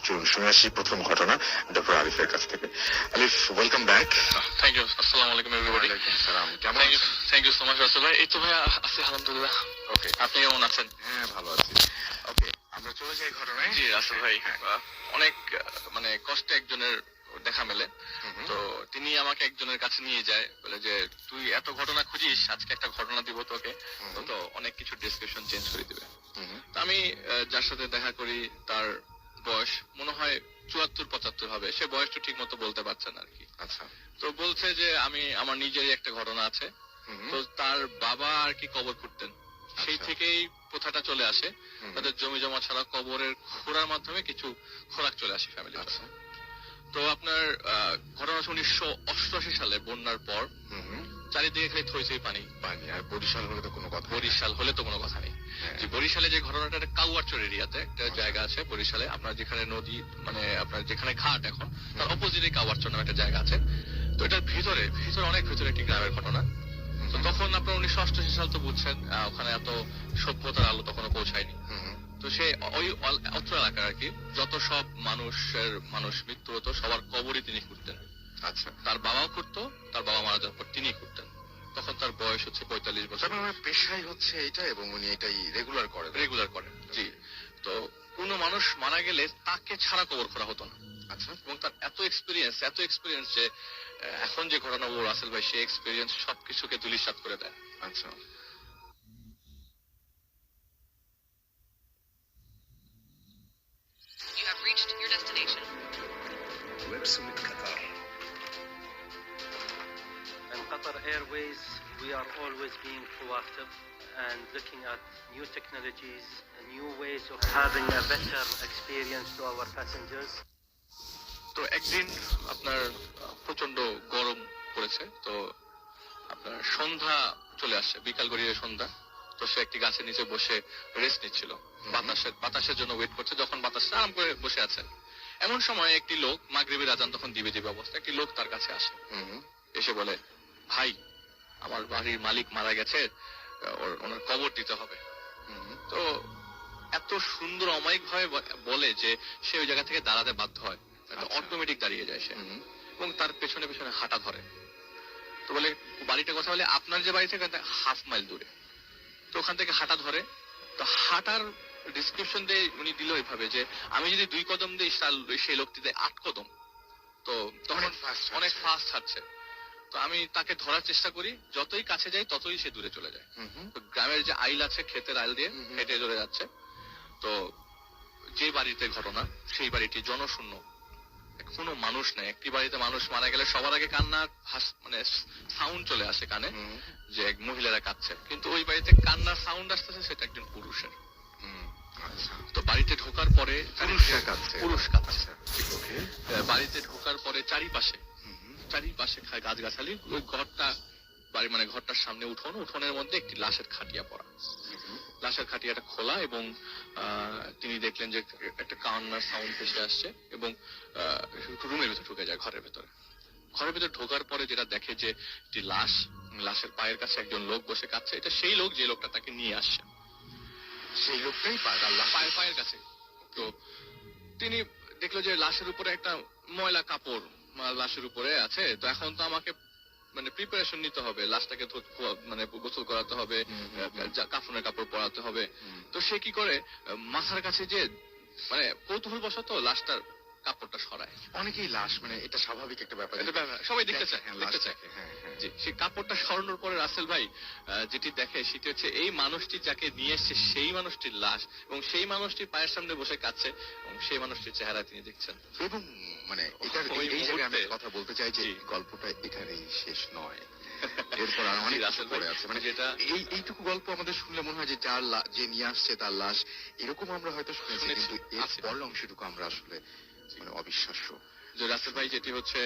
চলুন শুনে আসি প্রথম ঘটনা ডক্টর আলিফের কাছ থেকে। আলিফ, ওয়েলকাম ব্যাক। Thank you. আসসালামু আলাইকুম এভরিবডি। ওয়ালাইকুম সালাম। কেমন আছেন? Thank you so much Rasel ভাই। এই তো ভাই আছি আলহামদুলিল্লাহ। ওকে, আপনি কেমন আছেন? হ্যাঁ ভালো আছি। ওকে, আমরা চলে যাই ঘটনায়। জি রাসেল ভাই, অনেক মানে কষ্টে একজনের দেখা মেলে। তো তিনি আমাকে একজনের কাছে নিয়ে যায়, বলে যে তুই এত ঘটনা খুঁজিস, আজকে একটা ঘটনা দিব তোকে, তো অনেক কিছু ডেসক্রিপশন চেঞ্জ করে দিবে। তো আমি যার সাথে দেখা করি তার বয়স মনে হয় 74-75 হবে, সে বয়সটা ঠিক মতো বলতে পারছে না আর কি। আচ্ছা। তো বলছে যে আমি আমার নিজেরই একটা ঘটনা আছে। তো তার বাবা আর কি কবর করতেন, সেই থেকেই প্রথাটা চলে আসে। তাদের জমি জমা ছাড়া কবরের খোঁড়ার মাধ্যমে কিছু খোরাক চলে আসে ফ্যামিলি। আচ্ছা। তো আপনার ঘটনা 1988 সালে বন্যার পর চারিদিকে খালি থইথই পানি পানি। আর বরিশাল হলে তো কোনো কথা, বরিশাল হলে তো কোনো কথা নেই। যে বরিশালে যে ঘটনাটা, কাউয়ারচর এরিয়াতে একটা জায়গা আছে বরিশালে, আপনার যেখানে নদী মানে আপনার যেখানে ঘাট এখন তার অপোজিটে কাউয়ারচর নামে একটা জায়গা আছে। তো এটার ভিতরে অনেক ভিতরে একটি গ্রামের ঘটনা। তো তখন আপনার 1988 সাল তো বুঝছেন, ওখানে এত সভ্যতার আলো তখনও পৌঁছায়নি। তো সে ওই অত্র এলাকার আর কি যত সব মানুষ মৃত্যু হতো, সবার কবরই তিনি করতেন। আচ্ছা। তার বাবাও করতো, তার বাবা মারা যাওয়ার পর তিনি করতেন। তখন তার বয়স হচ্ছে 45 বছর। পেশাই হচ্ছে এটা এবং উনি এটাই রেগুলার করেন। জি। তো কোনো মানুষ মারা গেলে তাকে ছাড়া কবর করা হতো না। আচ্ছা। এবং তার এত এক্সপিরিয়েন্স যে এখন যে ঘটনা বলবো রাসেল ভাই, সেই এক্সপিরিয়েন্স সবকিছুকে ধূলিসাৎ করে দেয়। আচ্ছা। You have reached your destination. Websummit Qatar. In Qatar Airways, we are always being proactive and looking at new technologies, new ways of having a better experience to our passengers. তো একদিন আপনার প্রচন্ড গরম পড়েছে, তো আপনার সন্ধ্যা চলে আসছে, বিকাল গড়িয়ে সন্ধ্যা। তো সে একটি গাছের নিচে বসে রেস্ট নিচ্ছিল, বাতাসের জন্য ওয়েট করছে। যখন বাতাস আরাম করে বসে আছেন, এমন সময় একটি লোক, মাগরিবের আজান তখন দিবে অবস্থা, একটি লোক তার কাছে আসে। এসে বলে, ভাই আমার বাড়ির মালিক মারা গেছে, ওনার কবর দিতে হবে। তো এত সুন্দর অমায়িক ভাবে বলে যে সে ওই জায়গা থেকে দাঁড়াতে বাধ্য হয়, অটোমেটিক দাঁড়িয়ে যায় সে এবং তার পেছনে পেছনে হাঁটা ধরে। তো বলে বাড়িটার কথা বলে, আপনার যে বাড়ি থেকে 1/2 মাইল দূরে। তো ওখান থেকে হাঁটা ধরে। তো হাঁটার ডিসক্রিপশন দিয়ে উনি দিল এইভাবে যে আমি যদি 2 কদম দিই, সেই লোকটি দেয় 8 কদম। তো তখন অনেক ফাস্ট হাঁটছে। তো আমি তাকে ধরার চেষ্টা করি, যতই কাছে যাই ততই সে দূরে চলে যায়। তো গ্রামের যে আইল আছে, ক্ষেতের আইল দিয়ে হেঁটে চলে যাচ্ছে। তো যে বাড়িতে ঘটনা, সেই বাড়িটি জনশূন্য, কোনো মানুষ নেই। একটি বাড়িতে মানুষ মারা গেলে সবার আগে কান্নার মানে সাউন্ড চলে আসে কানে, যে এক মহিলারা কাঁদছে। কিন্তু ওই বাড়িতে কান্নার সাউন্ড আসতেছে সেটা একজন পুরুষের। তো বাড়িতে ঢোকার পরে পুরুষ কাঁদছে। বাড়িতে ঢোকার পরে চারিপাশে গাছগাছালি, ওই ঘরটা বাড়ি মানে ঘরটার সামনে উঠোনের মধ্যে একটি লাশের খাটিয়া পড়া। লাশের খাটিয়াটা খোলা এবং তিনি দেখলেন যে একটা কান্নার সাউন্ড ভেসে আসছে এবং রুমের ভেতর ঢুকে যায়। ঘরের ভেতর ঢোকার পরে যেটা দেখে যে একটি লাশের পায়ের কাছে একজন লোক বসে কাঁদছে। এটা সেই লোক যে লোকটা তাকে নিয়ে আসছে, সেই লোকটাই পায়ের কাছে। তো তিনি দেখলো যে লাশের উপরে একটা ময়লা কাপড় লাশের উপরে আছে। তো এখন তো আমাকে মানে প্রিপারেশন নিতে হবে, লাশটাকে মানে গোসল করাতে হবে, কাফনের কাপড় পরাতে হবে। তো সে কি করে, মাথার কাছে যে মানে কৌতূহল বশত লাশটার কাপড়টা সরায়। অনেকেই লাশ মানে এটা স্বাভাবিক একটা ব্যাপার, সবাই দেখতে চায়। জি, সেই কাপড়টা সরানোর পরে রাসেল ভাই যেটি দেখে সেটি হচ্ছে এই মানুষটি যাকে নিয়ে এসছে সেই মানুষটির লাশ, এবং সেই মানুষটির পায়ের সামনে বসে কাঁদছে, এবং সেই মানুষটির চেহারা তিনি দেখছেন। এবং মানে এই জায়গায় আমি কথা বলতে চাই যে গল্পটা এখানেই শেষ নয়, এরপর আর অনেক রাসেল পড়ে আছে। মানে যেটা এইটুকু গল্প আমাদের শুনলে মনে হয় যে যে নিয়ে আসছে তার লাশ, এরকম আমরা হয়তো শুনেছি, কিন্তু এর পরের অংশটুকু আমরা আসলে মানে অবিশ্বাস্য। যে রাসেল ভাই, যেটি হচ্ছে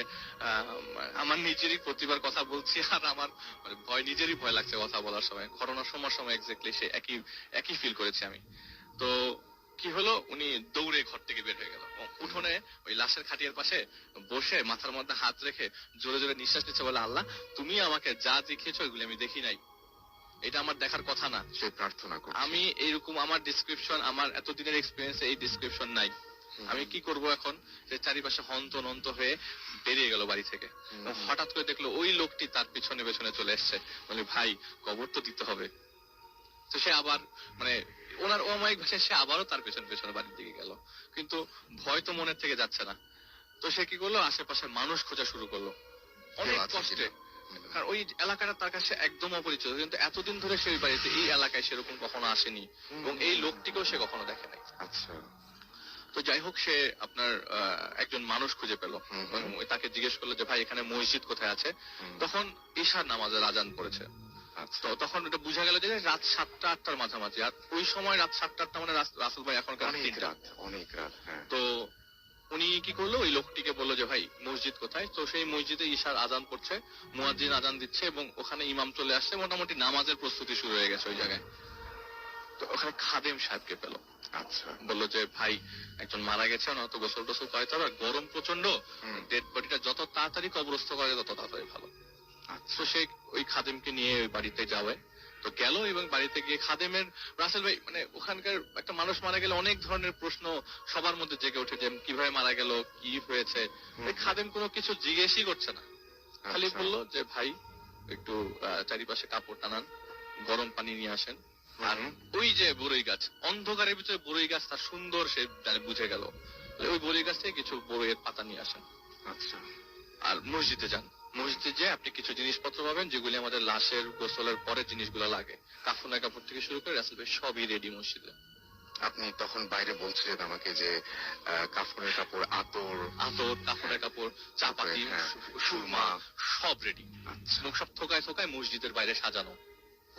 আমার নিজেরই প্রতিবার কথা বলছি, আর আমার মানে নিজেরই ভয় লাগছে কথা বলার সময়। ঘটনার সময় এক্স্যাক্টলি সে একই ফিল করেছি আমি। তো কি হলো, উনি দৌড়ে ঘর থেকে বের হয়ে গেল, উঠোনে ওই লাশের খাটিয়ার পাশে বসে মাথার মধ্যে হাত রেখে জোরে জোরে নিঃশ্বাস নিচ্ছে, বলে, আল্লাহ তুমি আমাকে যা দেখিয়েছো এগুলি আমি দেখি নাই, এটা আমার দেখার কথা না। সে প্রার্থনা করছে। আমি এইরকম আমার ডিসক্রিপশন, আমার এতদিনের এক্সপিরিয়েন্সে এই ডিসক্রিপশন নাই। আমি কি করব এখন, যে চারিপাশে হন্ত নন্ত হয়ে বেরিয়ে গেল বাড়ি থেকে। এবং হঠাৎ করে দেখলো ওই লোকটি তার পিছনে পেছনে চলে এসছে, বলে ভাই কবর তো দিতে হবে। তো সে আবার মানে ওনার অমায়িক ভাষায় সে আবারও তার পেছনে পেছনে বাড়ির দিকে গেল, কিন্তু ভয় তো মনের থেকে যাচ্ছে না। তো সে কি করলো, আশেপাশে মানুষ খোঁজা শুরু করলো অনেক কষ্টে। কারণ ওই এলাকাটা তার কাছে একদম অপরিচিত, কিন্তু এতদিন ধরে সে ওই বাড়িতে এই এলাকায় সেরকম কখনো আসেনি এবং এই লোকটিকেও সে কখনো দেখে নাই। আচ্ছা। তো যাই হোক, সে আপনার একজন মানুষ খুঁজে পেল, তাকে জিজ্ঞেস করলো যে ভাই এখানে মসজিদ কোথায় আছে। তখন ঈশার নামাজের আজান পড়েছে। তো তখন এটা বোঝা গেল যে রাত 7টা-8টার মাঝামাঝি। আর ওই সময় রাত 7টা-8টা মানে রাসেল ভাই এখনকার অনেক 3টা। রাত, অনেক রাত। হ্যাঁ। তো উনি কি করলো, ওই লোকটিকে বললো যে ভাই মসজিদ কোথায়। তো সেই মসজিদে ঈশার আজান পড়ছে, মুয়াজ্জিন আজান দিচ্ছে এবং ওখানে ইমাম চলে আসছে, মোটামুটি নামাজের প্রস্তুতি শুরু হয়ে গেছে ওই জায়গায়। তো ওখানে খাদেম সাহেবকে পেল। আচ্ছা। বললো যে ভাই একজন মারা গেছে, ওনার তো গোসল টোসল করাইতে হবে, গরম প্রচন্ড, ডেড বডিটা যত তাড়াতাড়ি কবরস্থ করে তত তাড়াতাড়ি ভালো। তো সে ওই খাদেমকে নিয়ে ওই বাড়িতে যাবে। তো গেল এবং বাড়িতে গিয়ে খাদেমের, রাসেল ভাই মানে ওখানকার একটা মানুষ মারা গেলে অনেক ধরনের প্রশ্ন সবার মধ্যে জেগে ওঠে, যে কিভাবে মারা গেল, কি হয়েছে। ওই খাদেম কোনো কিছু জিজ্ঞেসই করছে না, খালি বললো যে ভাই একটু চারিপাশে কাপড় টানান, গরম পানি নিয়ে আসেন। আর ওই যে বড়ই গাছ, অন্ধকারের ভিতরে বড়ই গাছ, তার সুন্দর সে বুঝে গেল, ওই বড়ই গাছ থেকে কিছু বড়ইয়ের পাতা নিয়ে আসেন। আচ্ছা। আর মসজিদে যান, মসজিদে যে আপনি কিছু জিনিসপত্র পাবেন যেগুলি আমাদের লাশের গোসলের পরে জিনিসগুলো লাগে, কাফনের কাপড় থেকে শুরু করে রাসেল ভাই সবই রেডি মসজিদে। আপনি তখন বাইরে বলছিলেন আমাকে যে কাফনের কাপড়, আতর, কাফনের কাপড়, চাপাতি, সুরমা সব রেডি এবং সব থোকায় থোকায় মসজিদের বাইরে সাজানো,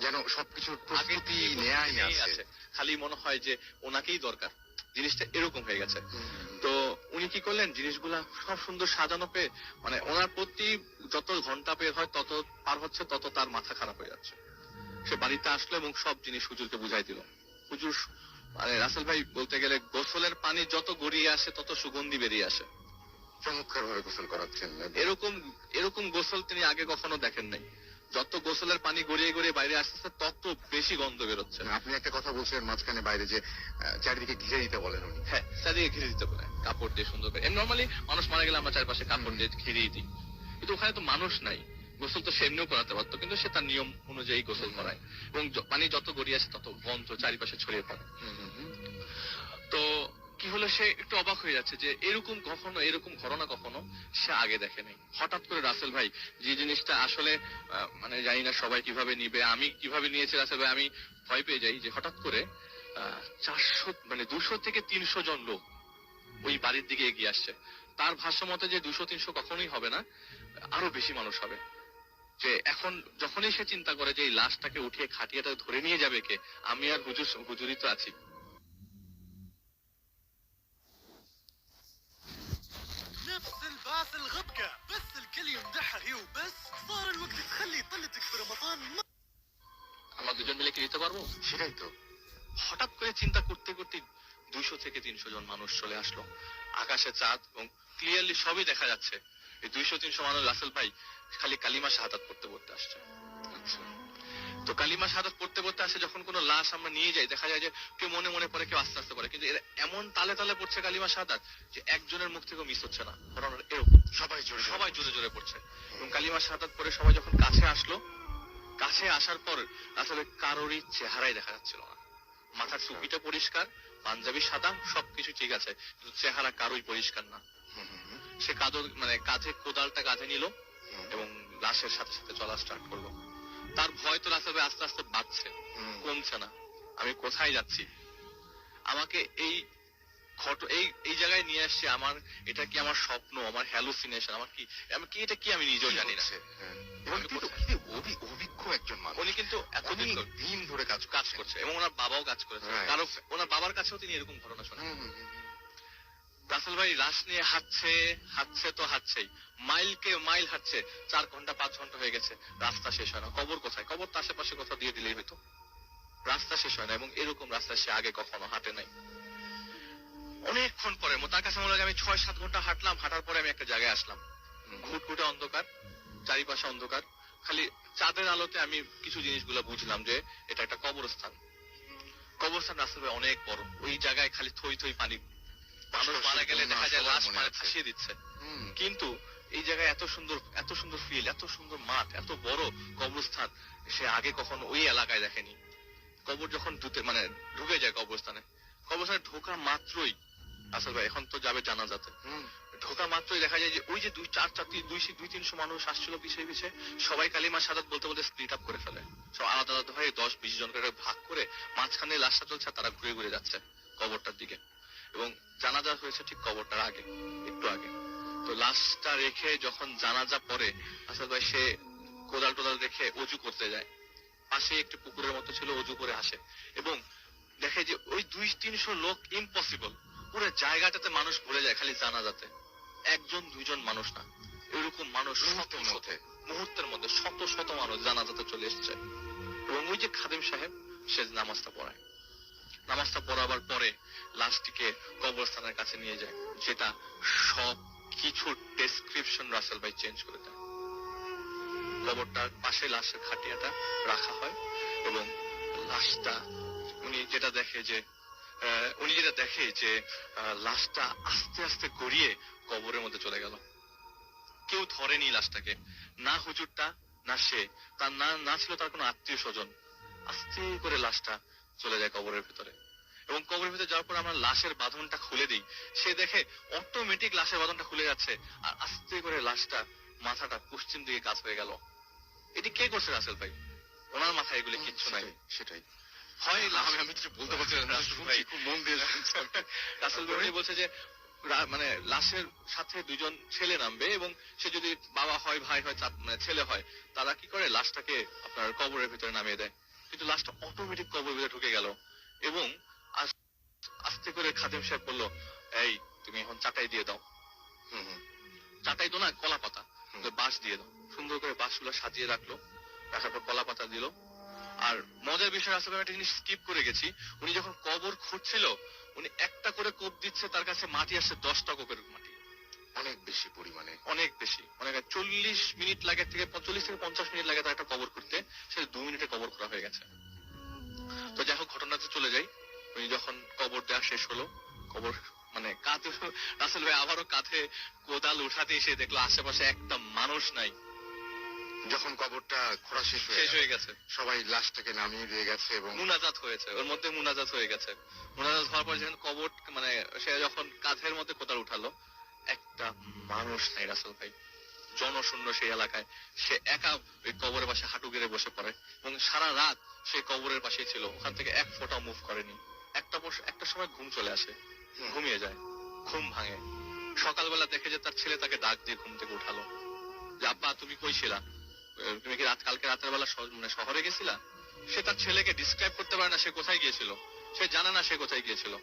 যেন সবকিছুর প্রস্তুতি নেয়াই আছে। খালি মনে হয় যে ওনাকেই দরকার, জিনিসটা এরকম হয়ে গেছে। তো উনি কি করলেন, জিনিসগুলা সব সুন্দর সাজানো পেয়ে মানে ওনার প্রতি যত ঘন্টা বের হয় তত পার হচ্ছে তত তার মাথা খারাপ হয়ে যাচ্ছে। সে বাড়িতে আসলো এবং সব জিনিস হুজুরকে বুঝাই দিল। হুজুর মানে রাসেল ভাই বলতে গেলে গোসলের পানি যত গড়িয়ে আসে তত সুগন্ধি বেরিয়ে আসে। চমৎকার ভাবে গোসল করাচ্ছেন। এরকম এরকম গোসল তিনি আগে কখনো দেখেন নাই। যত গোসলের পানি গড়িয়ে গড়িয়ে বাইরে আসতেছে তত বেশি গন্ধ বেরোচ্ছে। আপনি একটা কথা বলছিলেন মাঝখানে বাইরে যে চারিদিকে ঘিরে দিতে বলেন উনি। হ্যাঁ, চারিদিকে ঘিরে দিতে বলে কাপড় দিয়ে সুন্দর করে। নর্মালি মানুষ মারা গেলে আমরা চারপাশে কাপড় দিয়ে ঘিরিয়ে দিই, কিন্তু ওখানে তো মানুষ নাই, গোসল তো সেমনিও করাতে পারতো, কিন্তু সে তার নিয়ম অনুযায়ী গোসল করায় এবং পানি যত গড়িয়ে আসে তত গন্ধ চারিপাশে ছড়িয়ে পড়ে। তো কি হলো, সে একটু অবাক হয়ে যাচ্ছে যে এরকম ঘটনা কখনো সে আগে দেখেনি। হঠাৎ করে রাসেল ভাই যে জিনিসটা আসলে মানে জানি না সবাই কিভাবে নিবে, আমি কিভাবে নিয়েছি রাসেল ভাই, আমি ভয় পেয়ে যাই যে হঠাৎ করে 400 মানে 200 থেকে 300 জন লোক ওই বাড়ির দিকে এগিয়ে আসছে। তার ভাষ্য মতে যে 200-300 কখনোই হবে না, আরো বেশি মানুষ হবে। যে এখন যখনই সে চিন্তা করে যে এই লাশটাকে উঠিয়ে খাটিয়াটা ধরে নিয়ে যাবে কে, আমি আর হুজুরই তো আছি। نفس الباس الغبقة بس الكل يمدحها هي وبس صار الوقت تخلي طلتك في رمضان আমরা দুজন মিলে কি দিতে পারবো? সেটাই তো। হঠাৎ করে চিন্তা করতে করতে 200 থেকে 300 জন মানুষ চলে আসলো। আকাশে চাঁদ এবং ক্লিয়ারলি সবই দেখা যাচ্ছে। এই 200-300 মানুষ রাসেল ভাই খালি কালিমা শাহাদাত পড়তে পড়তে আসছে। তো কালিমা শাহাদাত পড়তে পড়তে আসে, যখন কোনো লাশ আমরা নিয়ে যাই দেখা যায় যে কেউ মনে মনে পড়ে, কেউ আস্তে আস্তে পড়ে, কিন্তু এরা এমন তালে তালে পড়ছে কালিমা শাহাদাত যে একজনের মুখ থেকে মিস হচ্ছে না, এরকম সবাই জোরে জোরে পড়ছে। এবং কালিমা শাহাদাত পড়ে সবাই যখন কাছে আসলো, কাছে আসার পর আসলে কারোরই চেহারাই দেখা যাচ্ছিল না। মাথার টুপিটা পরিষ্কার, পাঞ্জাবি সাদা, সবকিছু ঠিক আছে, কিন্তু চেহারা কারোই পরিষ্কার না। সে কাঁধে কোদালটা কাঁধে নিল এবং লাশের সাথে সাথে চলা স্টার্ট করলো। তার ভয় তো রাসেল ভাই আস্তে আস্তে বাড়ছে, কমছে না। আমি কোথায় যাচ্ছি, আমাকে এই জায়গায় নিয়ে আসছে, আমার এটা কি আমার স্বপ্ন, আমার হ্যালুসিনেশন, এটা কি আমি নিজেও জানি না। অভিজ্ঞ একজন মানুষ, উনি কিন্তু এতদিন ধরে কাজ করছে এবং ওনার বাবাও কাজ করেছে, কারণ ওনার বাবার কাছেও তিনি এরকম ঘটনা শোনেন। রাসেল ভাই লাশ নিয়ে হাঁটছে তো হাঁটছেই, মাইলকে মাইল হাঁটছে, 4 ঘন্টা 5 ঘন্টা হয়ে গেছে, রাস্তা শেষ হয় না। কবর কোথায়? কবর তো আশেপাশে কোথাও দিয়ে দিলেই হয়তো। রাস্তা শেষ হয় না এবং এরকম রাস্তা সে আগে কখনো হাঁটে নাই। অনেকক্ষণ পরে তার কাছে মনে হয় আমি 6-7 ঘন্টা হাঁটলাম, হাঁটার পরে আমি একটা জায়গায় আসলাম, ঘুটঘুটে অন্ধকার, চারিপাশে অন্ধকার, খালি চাঁদের আলোতে আমি কিছু জিনিসগুলো বুঝলাম যে এটা একটা কবরস্থান। রাসেল ভাই অনেক বড়, ওই জায়গায় খালি থই থই পানি মানুষ মারা গেলে দেখা যায় লাশ মানে ভাসিয়ে দিচ্ছে, হুম, কিন্তু এই জায়গায় এত সুন্দর ফিল, এত সুন্দর মাঠ, এত বড় কবরস্থান সে আগে কখনো ওই এলাকায় দেখেনি। কবর যখন ঢুকে যায় কবরস্থানে ঢোকা মাত্রই, আসল ভাই এখন তো যাবে জানাজাতে, হুম, ঢোকা মাত্রই দেখা যায় যে ওই যে 200-300 মানুষ আসছিল পিছিয়ে পিছিয়ে, সবাই কালিমা শাহাদাত বলতে বলতে স্প্লিট আপ করে ফেলে, সব আলাদা আলাদা হয়ে 10-20 জন করে ভাগ করে মাঝখানে লাশটা চলছে, তারা ঘুরে ঘুরে যাচ্ছে কবরটার দিকে। এবং জানাজা হয়েছে ঠিক কবরটার আগে, একটু আগে। তো লাশটা রেখে যখন জানাজা পড়ে, আসল ভাই সে কোদাল টোদাল রেখে অজু করতে যায়, পাশে একটি পুকুরের মতো ছিল, অজু করে আসে এবং দেখে যে ওই 200-300 লোক ইম্পসিবল, পুরো জায়গাটাতে মানুষ ভরে যায় খালি জানাজাতে, 1-2 মানুষ না, এরকম মানুষ মুহূর্তের মধ্যে শত শত মানুষ জানাজাতে চলে এসছে। এবং ওই যে খাদিম সাহেব সে নামাজটা পড়ায়, নামাজটা পড়াবার পরে লাশটিকে কবরস্থানের কাছে নিয়ে যায়, যেটা সব কিছু ডেসক্রিপশন রাসেল ভাই চেঞ্জ করে দেয়। কবরটার পাশে লাশের খাটিয়াটা রাখা হয় এবং লাশটা উনি যেটা দেখে যে লাশটা আস্তে আস্তে গড়িয়ে কবরের মধ্যে চলে গেল। কেউ ধরেনি লাশটাকে, না হুজুরটা না সে, তার না ছিল তার কোনো আত্মীয় স্বজন। আস্তে করে লাশটা চলে যায় কবরের ভিতরে এবং কবরের ভিতরে যাওয়ার পর আমরা লাশের বাঁধনটা খুলে দিই, সে দেখে অটোমেটিক লাশের বাঁধনটা খুলে যাচ্ছে আর আস্তে করে লাশটা মাথাটা পশ্চিম দিকে কাজ হয়ে গেল। এটি কে করছে রাসেল ভাই? ওনার মাথায় এগুলি কিচ্ছু নাই। সেটাই হয় আমি কিছু বলতে পারছি না, শুনছি, খুব মন দিয়ে শুনছি। রাসেল ভাই বলছে যে মানে লাশের সাথে 2 ছেলে নামবে এবং সে যদি বাবা হয়, ভাই হয়, ছেলে হয়, তারা কি করে লাশটাকে আপনার কবরের ভিতরে নামিয়ে দেয়, কিন্তু লাশটা অটোমেটিক কবরের ভিতরে ঢুকে গেল এবং আস্তে করে খাদিম সাহেব বলল, এই তুমি এখন চাটাই দিয়ে দাও। চাটাই তো না, কলা পাতা, বাঁশ দিয়ে দাও। সুন্দর করে বাঁশগুলো সাজিয়ে রাখলো, রাখার পর কলা পাতা দিল। আর মজার বিষয় আসলে আমি একটা জিনিস স্কিপ করে গেছি, উনি যখন কবর খুঁড়ছিল উনি একটা করে কোপ দিচ্ছে, তার কাছে মাটি আসছে 10টা কোপের মাটি, অনেক বেশি পরিমাণে, অনেক বেশি, 40 মিনিট লাগে, 40 থেকে 50 মিনিট লাগে তার একটা কবর করতে, সে 2 মিনিটে কবর করা হয়ে গেছে। তো যাই হোক, ঘটনাতে চলে যাই। উনি যখন কবর দেওয়া শেষ হলো, কবর কাঁধে রাসেল ভাই আবারও কাঁধে কোদাল উঠাতে এসে দেখলো আশেপাশে একটা মানুষ নাই। যখন কবরটা খোঁড়া শেষ হয়ে গেছে, সবাই লাশটাকে নামিয়ে দিয়ে গেছে এবং মুনাজাত হয়েছে, ওর মধ্যে মুনাজাত হয়ে গেছে। মুনাজাত হওয়ার পর যখন কবর সে যখন কাঁধের মধ্যে কোদাল উঠালো, একটা মানুষ নাই রাসেল ভাই, জনশূন্য সেই এলাকায়। সে একা ওই কবরের পাশে হাঁটু গেড়ে বসে পড়ে এবং সারা রাত সে কবরের পাশেই ছিল, ওখান থেকে এক ফোঁটা মুভ করেনি। একটা সময় ঘুম চলে আসে, ঘুমিয়ে যায়, ঘুম ভাঙে। সকালবেলা দেখে যে তার ছেলে তাকে ডাক দিয়ে ঘুম থেকে উঠালো, যে আব্বা তুমি কই ছিলা, তুমি কি কালকে রাতের বেলা শহরে গেছিলা? সে তার ছেলেকে ডিসক্রাইব করতে পারে না সে কোথায় গিয়েছিল, সে জানে না সে কোথায় গিয়েছিল,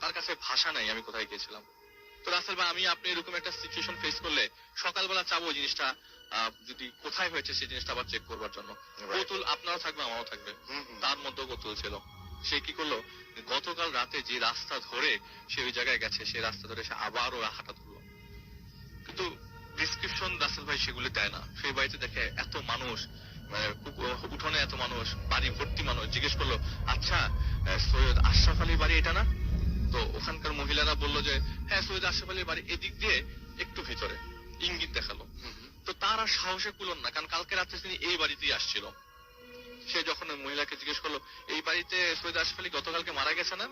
তার কাছে ভাষা নাই আমি কোথায় গিয়েছিলাম। তো রাসেল ভাই, আপনি এরকম একটা সিচুয়েশন ফেস করলে সকালবেলা চাবো জিনিসটা যদি কোথায় হয়েছে সেই জিনিসটা আবার চেক করবার জন্য। কৌতূহল আপনারও থাকবে, আমারও থাকবে, তার মধ্যেও কৌতূহল ছিল। সে কি করলো, গতকাল রাতে যে রাস্তা ধরে সে ওই জায়গায় গেছে, সেই রাস্তা ধরে সে আবারও হাঁটা ধরলো, কিন্তু ডিসক্রিপশন রাসেল ভাই সেগুলি দেয় না। সেই বাড়িতে দেখে এত মানুষ, উঠোনে এত মানুষ, বাড়ি ভর্তি মানুষ। জিজ্ঞেস করলো, আচ্ছা সৈয়দ আশরাফ আলীর বাড়ি এটা না? তো ওখানকার মহিলারা বললো যে হ্যাঁ, সৈয়দ আশরাফ আলীর বাড়ি এদিক দিয়ে একটু ভিতরে, ইঙ্গিত দেখালো। তো তার আর সাহসে কুলন না, কারণ কালকে রাত্রে তিনি এই বাড়িতেই আসছিল। সে যখন মহিলাকে জিজ্ঞেস করলো, এই বাড়িতে সৈয়দ আশরাফ আলী গতকালকে মারা গেছে না?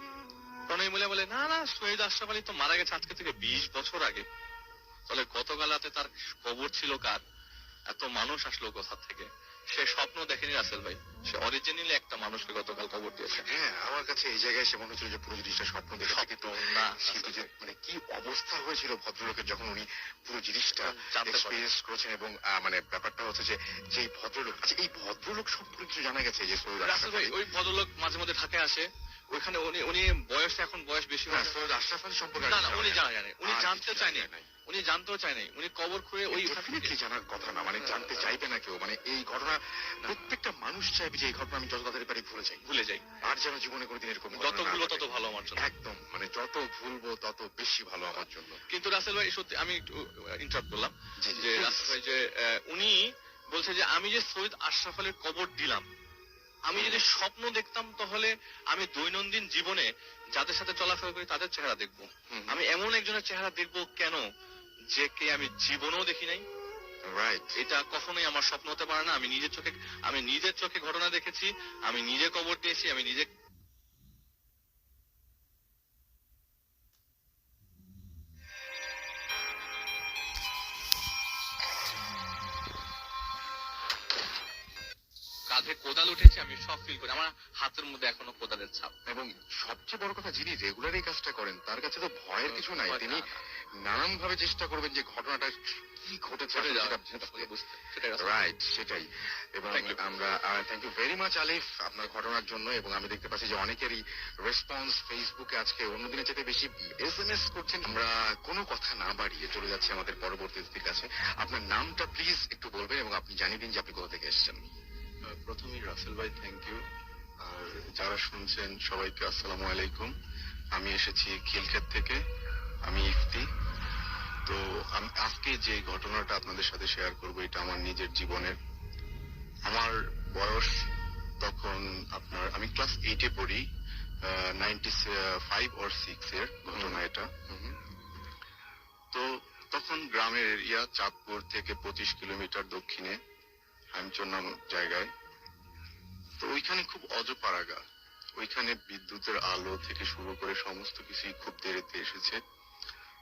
তখন এই মহিলা বলে, না না, সৈয়দ আশরাফ আলী তো মারা গেছে আজকে থেকে 20 বছর আগে। তাহলে গতকাল রাতে তার কবর ছিল কার? এত মানুষ আসলো কোথা থেকে? সে স্বপ্ন দেখেনি রাসেল ভাই, সে অরিজিনালি একটা মানুষকে গতকাল কবর দিয়েছে। হ্যাঁ, আমার কাছে এই জায়গায় এসে মনে হচ্ছিল যে পুরো জিনিসটা স্বপ্ন দেখেছে, কিন্তু না, কিন্তু যে কি অবস্থা হয়েছিল ভদ্রলোকের যখন উনি পুরো জিনিসটা এক্সপেরিয়েন্স করেছেন। এবং ব্যাপারটা হচ্ছে যে যেই ভদ্রলোক, আচ্ছা এই ভদ্রলোক সম্পর্কে কিছু জানা গেছে যে সৈয়দ রাসেল ভাই, ওই ভদ্রলোক মাঝে মধ্যে ঢাকায় আসে, ওইখানে উনি এখন বয়স বেশি হয়েছে। সৈয়দ আশরাফ আলী সম্পর্কে না, উনি জানেন, উনি জানতেও চায়নি, উনি জানতেও চায়নি, উনি কবর খুঁড়ে ওই কি জানার কথা না, জানতে চাইবে না কেউ। এই ঘটনা প্রত্যেকটা মানুষ চাইবে যে এই ঘটনা আমি যত তাড়াতাড়ি পারি ভুলে যাই, আর যেন জীবনে কোনোদিন এরকম যত ভুলো তত ভালো আমার জন্য। একদম, যত ভুলবো তত বেশি ভালো আমার জন্য। কিন্তু রাসেল ভাই, সত্যি আমি ইন্টারাপ্ট করলাম যে রাসেল ভাই যে উনি বলছে যে আমি যে সৈয়দ আশরাফ আলীর কবর দিলাম, আমি যদি স্বপ্ন দেখতাম তাহলে আমি দৈনন্দিন জীবনে যাদের সাথে চলাফেরা করি তাদের চেহারা দেখবো। হুম। আমি এমন একজনের চেহারা দেখবো কেন, যে কে আমি জীবনেও দেখি নাই। রাইট। এটা কখনোই আমার স্বপ্ন হতে পারে না। আমি নিজের চোখে ঘটনা দেখেছি, আমি নিজে কবর দিয়েছি, আমি নিজে কাঁধে কোদাল উঠেছি, আমি সব ফিল করি। আমার হাতের মধ্যে এখনো কোদালের ছাপ। এবং সবচেয়ে বড় কথা, যিনি রেগুলার এই কাজটা করেন তার কাছে তো ভয়ের কিছু নাই। ভয় তিনি না, নানান ভাবে চেষ্টা করবেন যে ঘটনাটা কি ঘটেছে চলে আসলে যাওয়া, সেটা সেটা বুঝতে, সেটাই আসলে। রাইট, সেটাই। এবং Thank you. আমরা থ্যাংক ইউ ভেরি মাচ আলিফ আপনার ঘটনার জন্য। এবং আমি দেখতে পাচ্ছি যে অনেকেরই রেসপন্স ফেসবুকে আজকে অন্যদিনের চেয়ে বেশি SMS করছেন। আমরা কোনো কথা না বাড়িয়ে চলে যাচ্ছি আমাদের পরবর্তী অতিথির কাছে। আপনার নামটা প্লিজ একটু বলবেন এবং আপনি জানিয়ে দিন যে আপনি কোথা থেকে এসেছেন। প্রথমেই রাসেল ভাই থ্যাংক ইউ, আর যারা শুনছেন সবাইকে আসসালামু আলাইকুম। আমি এসেছি খিলক্ষেত থেকে, আমি ইফতি। তো আজকে যে ঘটনাটা আপনাদের সাথে শেয়ার করব এটা আমার নিজের জীবনের। আমার বয়স তখন আপনার, আমি ক্লাস 8-এ পড়ি, 95 or 6 এর ঘটনা এটা। তো তখন গ্রামের এরিয়া, চাঁদপুর থেকে 25 কিলোমিটার দক্ষিণে হামচর নামক জায়গায়। তো ওইখানে খুব অজপাড়াগা, ওইখানে বিদ্যুতের আলো থেকে শুরু করে সমস্ত কিছুই খুব দেরিতে এসেছে।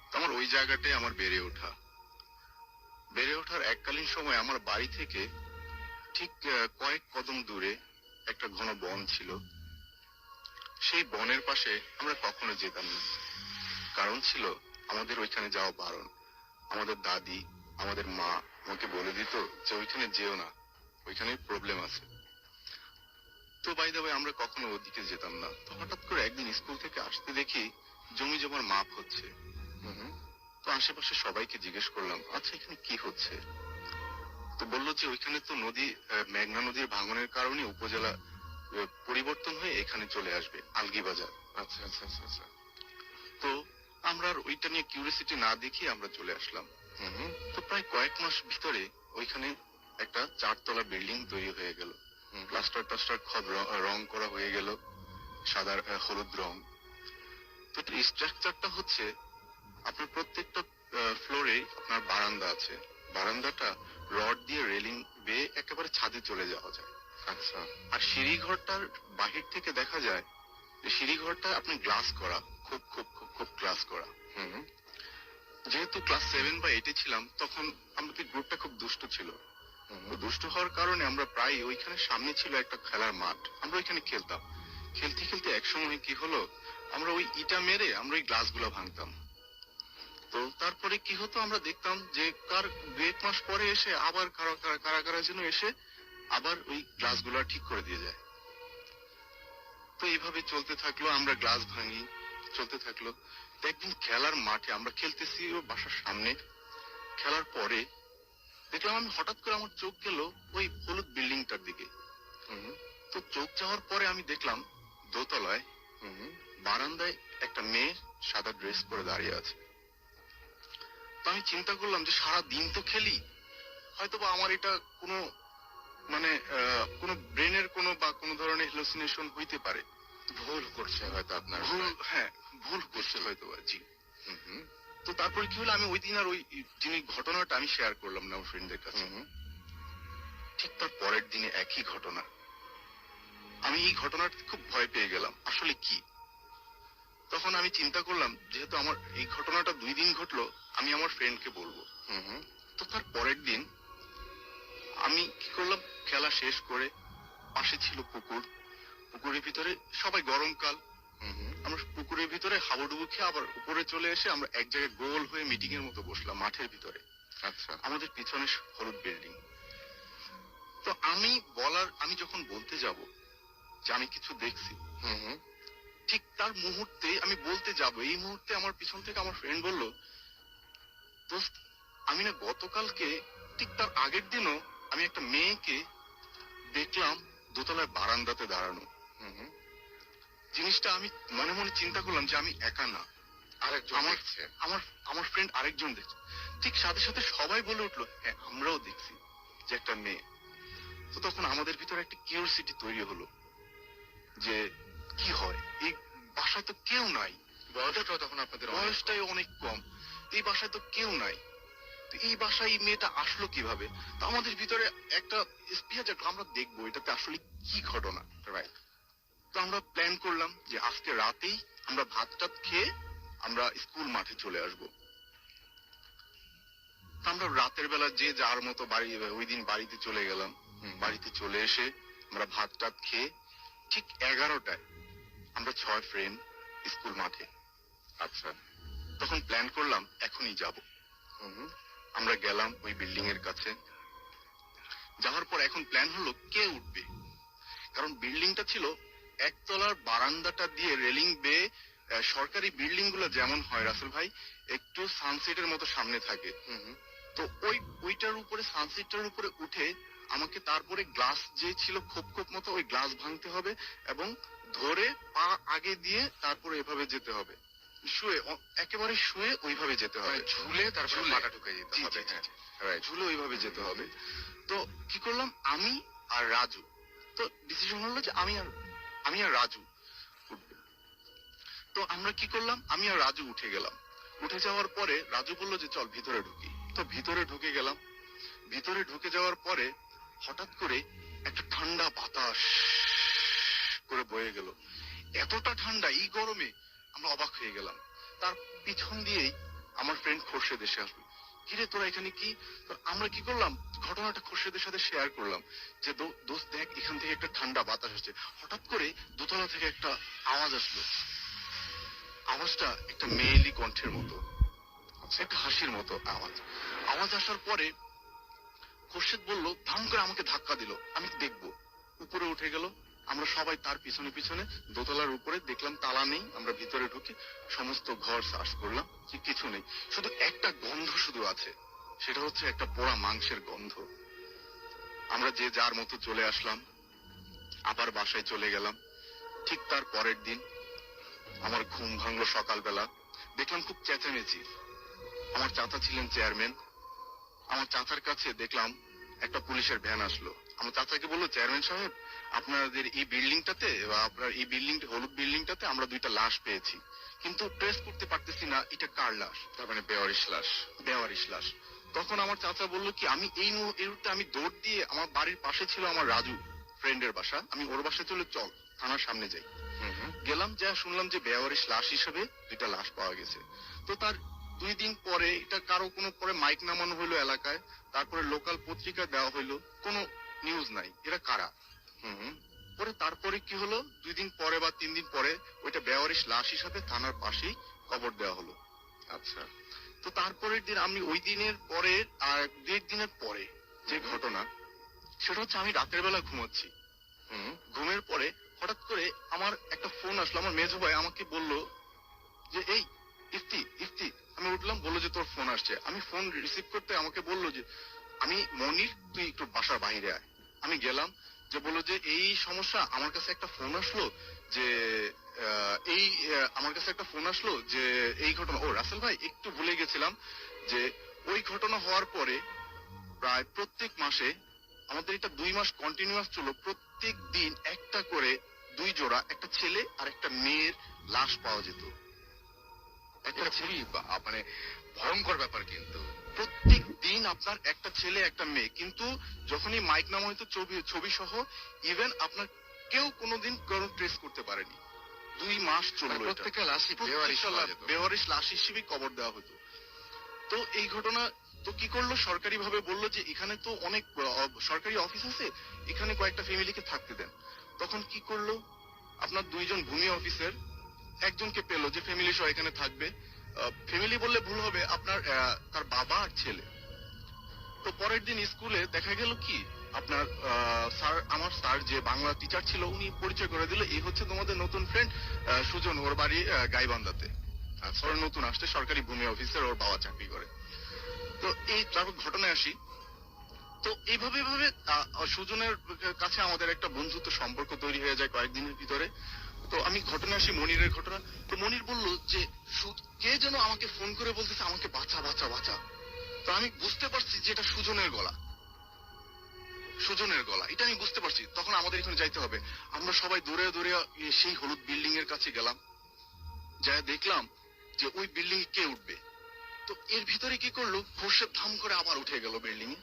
তো আমার ওই জায়গাটাই আমার বেড়ে ওঠার এককালীন সময় আমার বাড়ি থেকে ঠিক কয়েক কদম দূরে একটা ঘন বন ছিল। সেই বনের পাশে আমরা কখনো যেতাম না, কারণ ছিল আমাদের ওইখানে যাওয়া বারণ। আমাদের দাদি, আমাদের মা আমাকে বলে দিত যে ওইখানে যেও না, ওইখানে প্রবলেম আছে। তো বাই দ্য ওয়ে আমরা কখনো ওদিকে যেতাম না। তো হঠাৎ করে একদিন স্কুল থেকে আসতে দেখি জমি জমার মাপ হচ্ছে। তো আশেপাশে সবাইকে জিজ্ঞেস করলাম, আচ্ছা এখানে কি হচ্ছে? তো বললো যে ওইখানে তো নদী, মেঘনা নদীর ভাঙনের কারণে উপজেলা পরিবর্তন হয়ে এখানে চলে আসবে, আলগিবাজার। আচ্ছা আচ্ছা আচ্ছা আচ্ছা। তো আমরা আর ওইটা নিয়ে কিউরিয়াসিটি না দেখিয়ে আমরা চলে আসলাম। তো প্রায় কয়েক মাস ভিতরে ওইখানে একটা 4 তলা বিল্ডিং তৈরি হয়ে গেল। প্লাস্টার রং করা হয়ে গেল, সাদা হলুদ রং। তো স্ট্রাকচারটা হচ্ছে আপনার প্রত্যেকটা ফ্লোরে আপনার বারান্দা আছে। বারান্দাটা রড দিয়ে রেলিং বেয়ে একেবারে ছাদে চলে যাওয়া যায়। আচ্ছা। আর সিঁড়িঘরটার বাহির থেকে দেখা যায় যে সিঁড়িঘরটা আপনি গ্লাস করা, খুব খুব খুব খুব গ্লাস করা। যেহেতু ক্লাস 7 বা 8-এ ছিলাম, তখন আমাদের গ্রুপটা খুব দুষ্ট ছিল। তো দুষ্ট হওয়ার কারণে আমরা প্রায় ওইখানে, সামনে ছিল একটা খেলার মাঠ, আমরা ওইখানে খেলতাম। খেলতে খেলতে একসময় কি হলো, আমরা ওই ইটা মেরে আমরা ওই গ্লাসগুলো ভাঙতাম। তো তারপরে কি হতো, আমরা দেখতাম যে কার 2-1 মাস পরে এসে আবার কারা যেন এসে আবার ওই গ্লাসগুলো ঠিক করে দিয়ে যায়। তো এইভাবে চলতে থাকলো, আমরা গ্লাস ভাঙি, চলতে থাকলো। তো একদিন খেলার মাঠে আমরা খেলতেছি ও বাসার সামনে, খেলার পরে দেখলাম আমি হঠাৎ করে আমার চোখ গেল ওই হলুদ বিল্ডিংটার দিকে। তো চোখ যাওয়ার পরে আমি দেখলাম দোতলায় বারান্দায় একটা মেয়ে সাদা ড্রেস পরে দাঁড়িয়ে আছে। তো আমি চিন্তা করলাম যে সারা দিন তো খেলি, হয়তোবা আমার এটা কোনো মানে কোনো ব্রেনের কোনো বা কোনো ধরনের হ্যালুসিনেশন হইতে পারে, ভুল করছে হয়তো আপনার। ভুল করছে হয়তো, জি। তো তারপরে কি হলো, আমি ওই দিন আর ওই ঘটনাটা আমি শেয়ার করলাম না আমার ফ্রেন্ডদের কাছে। ঠিক তার পরের দিনে একই ঘটনা। আমি এই ঘটনাটা খুব ভয় পেয়ে গেলাম, আসলে কি। তখন আমি চিন্তা করলাম, যেহেতু আমার এই ঘটনাটা 2 দিন ঘটলো, আমি আমার ফ্রেন্ডকে বলবো। তো তার পরের দিন আমি কি করলাম, খেলা শেষ করে পাশে ছিল পুকুর, পুকুরের ভিতরে সবাই গরমকাল, আমরা পুকুরের ভিতরে হাবুডুবু খেয়ে আবার উপরে চলে এসে আমরা এক জায়গায় গোল হয়ে মিটিং এর মতো বসলাম মাঠের ভিতরে। আচ্ছা। আমাদের পিছনে হলুদ বিল্ডিং। তো আমি যখন বলতে যাব যে আমি কিছু দেখছি, ঠিক তার মুহূর্তে আমি বলতে যাব, এই মুহূর্তে আমার পিছন থেকে আমার ফ্রেন্ড বলল, দোস্ত আমি না গতকালকে ঠিক তার আগের দিনও আমি একটা মেয়েকে দেখলাম দোতলায় বারান্দাতে দাঁড়ানো। জিনিসটা আমি মনে মনে চিন্তা করলাম যে আমি একা না, আরেকজন দেখছে। আমার ফ্রেন্ড আরেকজন দেখছে। ঠিক সাথে সাথে সবাই বলে উঠলো, হ্যাঁ আমরাও দেখছি যে একটা মেয়ে। তো তখন আমাদের ভিতরে একটা কিউরিওসিটি তৈরি হলো যে কি হয়, এই বাসায় তো কেউ নাই, বয়সটাও তখন আপনাদের অনেক বয়সটাই অনেক কম, এই বাসায় তো কেউ নাই, তো এই বাসায় এই মেয়েটা আসলো কিভাবে? তো আমাদের ভিতরে একটা স্পৃহা জাগলো, আমরা দেখবো এটাতে আসলে কি ঘটনা। রাইট। তো আমরা প্ল্যান করলাম যে আজকে রাতেই আমরা ভাত টাত খেয়ে আমরা স্কুল মাঠে চলে আসবো। তো আমরা রাতের বেলা যে যার মতো বাড়ি, ওই দিন বাড়িতে চলে গেলাম। বাড়িতে চলে এসে আমরা ভাত টাত খেয়ে ঠিক 11টায় আমরা 6 ফ্রেন্ড স্কুল মাঠে। আচ্ছা। তখন প্ল্যান করলাম এখনই যাব। আমরা গেলাম ওই বিল্ডিং এর কাছে, যাওয়ার পর এখন প্ল্যান হলো কে উঠবে, কারণ বিল্ডিংটা ছিল একতলার, বারান্দাটা দিয়ে রেলিং বেয়ে সরকারি বিল্ডিং গুলো যেমন হয় রাসেল ভাই, একটু সানসেটের মতো সামনে থাকে। তো ওইটার উপরে, সানসেটটার উপরে উঠে আমাকে তারপরে গ্লাস যে ছিল খোপ খোপ মতো, ওই গ্লাস ভাঙতে হবে এবং ধরে পা আগে দিয়ে তারপরে এভাবে যেতে হবে, শুয়ে, একেবারে শুয়ে ওইভাবে যেতে হবে, মানে ঝুলে তারপরে ঝুলে। পাটা ঢুকে যেতে জি, হবে। জি, জি, হ্যাঁ, জি। রাইট। ঝুলে ওইভাবে যেতে হবে। তো কি করলাম, আমি আর রাজু, তো ডিসিশন হলো যে আমি আর রাজু উঠবে। তো আমরা কি করলাম, আমি আর রাজু উঠে গেলাম। উঠে যাওয়ার পরে রাজু বললো যে চল ভিতরে ঢুকি। তো ভিতরে ঢুকে গেলাম। ভিতরে ঢুকে যাওয়ার পরে হঠাৎ করে একটা ঠান্ডা বাতাস করে বয়ে গেল। এতটা ঠান্ডা এই গরমে, আমরা অবাক হয়ে গেলাম। তার পিছন দিয়েই আমার ফ্রেন্ড খোরশেদ এসে আসবে। কিরে তোরা এখানে কি? তো আমরা কি করলাম, ঘটনাটা খোরশেদের সাথে শেয়ার করলাম যে দোস্ত দেখ, এখান থেকে একটা ঠান্ডা বাতাস আসছে। হঠাৎ করে দোতলা থেকে একটা আওয়াজ আসলো। আওয়াজটা একটা মেয়েলি কণ্ঠের মতো, একটা হাসির মতো আওয়াজ। আওয়াজ আসার পরে খোরশেদ বলল, ধাম করে আমাকে ধাক্কা দিল, আমি দেখবো। উপরে উঠে গেল। আমরা সবাই তার পিছনে পিছনে দোতলার উপরে, দেখলাম তালা নেই। আমরা ভিতরে ঢুকে সমস্ত ঘর সার্চ করলাম, কিছু নেই, শুধু একটা গন্ধ শুধু আছে, সেটা হচ্ছে একটা পোড়া মাংসের গন্ধ। আমরা যে যার মতো চলে আসলাম, আবার বাসায় চলে গেলাম। ঠিক তার পরের দিন আমার ঘুম ভাঙলো সকালবেলা, দেখলাম খুব চেঁচামেচি। আমার চাচা ছিলেন চেয়ারম্যান, আমার চাচার কাছে দেখলাম একটা পুলিশের ভ্যান আসলো। আমার চাচাকে বললো, চেয়ারম্যান সাহেব, আপনাদের এই বিল্ডিংটাতে বা আপনার এই বিল্ডিং, হলুদ বিল্ডিংটাতে আমরা 2টা লাশ পেয়েছি, কিন্তু ট্রেস করতে পারতেছি না এটা কার লাশ। তার মানে বেওয়ারিশ লাশ। বেওয়ারিশ লাশ। তখন আমার চাচা বললো কি, আমি এই মুহূর্তে আমি দৌড় দিয়ে, আমার বাড়ির পাশে ছিল আমার রাজু ফ্রেন্ডের বাসা, আমি ওর বাসায় চলে, চল থানার সামনে যাই। গেলাম, যা শুনলাম যে বেওয়ারিশ লাশ হিসেবে 2টা লাশ পাওয়া গেছে। তো তার 2 দিন পরে এটা কারো কোনো পরে মাইক নামানো হইলো এলাকায়, তারপরে লোকাল পত্রিকা দেওয়া হইলো, কোনো নিউজ নাই এরা কারা। পরে তারপরে কি হলো, 2 দিন পরে বা 3 দিন পরে ওইটা বেওয়ারিশ লাশ হিসাবে থানার পাশেই কবর দেওয়া হলো। আচ্ছা। তো তারপরের দিন, আমি ওই দিনের পরে আর 1.5 দিনের পরে যে ঘটনা, সেটা হচ্ছে আমি রাতের বেলা ঘুমাচ্ছি। ঘুমের পরে হঠাৎ করে আমার একটা ফোন আসলো। আমার মেজো ভাই আমাকে বলল যে এই ইফতি। আমি উঠলাম, বললো যে তোর ফোন আসছে। আমি ফোন রিসিভ করতে আমাকে বললো যে আমি মনির, তুই একটু বাসার বাইরে আয়। আমি গেলাম, যে বললো যে এই সমস্যা, আমার কাছে একটা ফোন আসলো যে আমার কাছে একটা ফোন আসলো যে এই ঘটনা। ও রাসেল ভাই, একটু ভুলে গেছিলাম যে ওই ঘটনা হওয়ার পরে প্রায় প্রত্যেক মাসে, আমাদের এটা 2 মাস কন্টিনিউয়াস চলো, প্রত্যেক দিন একটা করে 2 জোড়া, একটা ছেলে আর একটা মেয়ের লাশ পাওয়া যেত। এটা খুবই মানে ভয়ঙ্কর ব্যাপার কিন্তু। প্রত্যেক দিন আপনার একটা ছেলে একটা মেয়ে, কিন্তু যখনই মাইক নাম হয়তো ছবি সহ, ইভেন আপনার কেউ কোনোদিন কোনো ট্রেস করতে পারেনি। 2 মাস চললো এটা। প্রত্যেকটা লাশই বেওয়ারিশ পাওয়া যেত। বেওয়ারিশ লাশ হিসেবে কবর দেওয়া হতো। তো এই ঘটনা, তো কি করলো, সরকারি ভাবে বললো যে এখানে তো অনেক সরকারি অফিস আছে, এখানে কয়েকটা ফ্যামিলিকে থাকতে দেন। তখন কি করলো, আপনার 2 জন ভূমি অফিসার একজনকে পেলো যে ফ্যামিলি সহ এখানে থাকবে। ফ্যামিলি বললে ভুল হবে, আপনার তার বাবা আর ছেলে। তো পরের দিন স্কুলে দেখা গেল কি, আপনার স্যার, আমার স্যার যে বাংলা টিচার ছিল, উনি পরিচয় করে দিল, এই হচ্ছে তোমাদের নতুন ফ্রেন্ড সুজন, ওর বাড়ি গাইবান্ধাতে। ওর নতুন আসছে, সরকারি ভূমি অফিসার, ওর বাবা চাকরি করে। তো এই তারপর ঘটনায় আসি। তো এইভাবে ভাবে সুজনের কাছে আমাদের একটা বন্ধুত্ব সম্পর্ক তৈরি হয়ে যায় কয়েকদিনের ভিতরে। তো আমি ঘটনা আসি মনিরের ঘটনা। তো মনির বলল যে কে যেন আমাকে ফোন করে বলতেছে আমাকে বাঁচা বাঁচা বাঁচা। তো আমি বুঝতে পারছি যে এটা সুজনের গলা, সুজনের গলা, এটা আমি বুঝতে পারছি। তখন আমাদের এখানে যাইতে হবে। আমরা সবাই দৌড়ে দৌড়ে সেই হলুদ বিল্ডিং এর কাছে গেলাম। যা দেখলাম যে ওই বিল্ডিং কে উঠবে। তো এর ভিতরে কি করলো, খোরশেদ ধাম করে আবার উঠে গেল বিল্ডিং এ।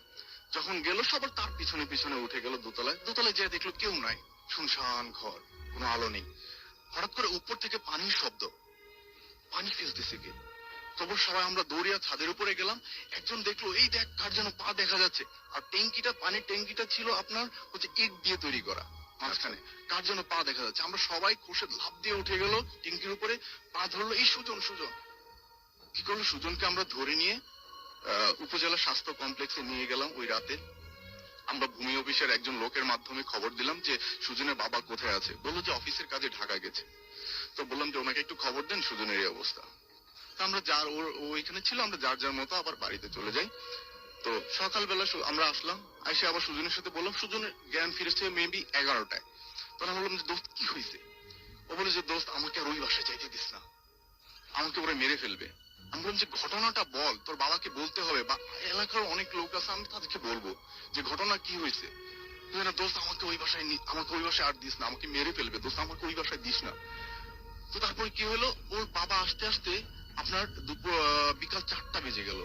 যখন গেল সবার তার পিছনে পিছনে উঠে গেল দোতলায়। দোতলায় যা দেখলো কেউ নাই, শুনশান ঘর, কোনো আলো নেই। হঠাৎ করে উপর থেকে পানির শব্দ, পানি ফেলতেছে কে। তবু সবাই আমরা দৌড়িয়া ছাদের উপরে গেলাম। একজন দেখলো এই দেখ কার যেন পা দেখা যাচ্ছে। আর ট্যাঙ্কিটা, পানির ট্যাঙ্কিটা ছিল আপনার হচ্ছে ইট দিয়ে তৈরি করা, মাঝখানে কার যেন পা দেখা যাচ্ছে। আমরা সবাই খোরশেদ লাফ দিয়ে উঠে গেল ট্যাঙ্কির উপরে, পা ধরলো, এই সুজন সুজন। কি করলো, সুজনকে আমরা ধরে নিয়ে উপজেলা স্বাস্থ্য কমপ্লেক্সে নিয়ে গেলাম ওই রাতে। আমরা ভূমি অফিসের একজন লোকের মাধ্যমে খবর দিলাম যে সুজনের বাবা কোথায় আছে। বললো যে অফিসের কাজে ঢাকা গেছে। তো বললাম যে ওনাকে একটু খবর দেন সুজনের এই অবস্থা। তো আমরা যার ওইখানে ছিল, আমরা যার যার মতো আবার বাড়িতে চলে যাই। তো সকালবেলা আমরা আসলাম, এসে আবার সুজনের সাথে বললাম, সুজনের জ্ঞান ফিরেছে মেবি 11টায়। তখন আমি বললাম যে দোস্ত কি হয়েছে। ও বলে যে দোস্ত আমাকে আর ওই বাসায় যাইতে দিস না, আমাকে ওরা মেরে ফেলবে। আমি বললাম যে ঘটনাটা বল, তোর বাবাকে বলতে হবে, বা এলাকার অনেক লোক আছে আমি তাদেরকে বলবো যে ঘটনা কি হয়েছে। না দোস্ত আমাকে ওই বাসায় আর দিস না, আমাকে মেরে ফেলবে, দোস্ত আমাকে ওই বাসায় দিস না। তো তারপরে কি হলো, ওর বাবা আসতে আসতে আপনার বিকাল 4টা বেজে গেল।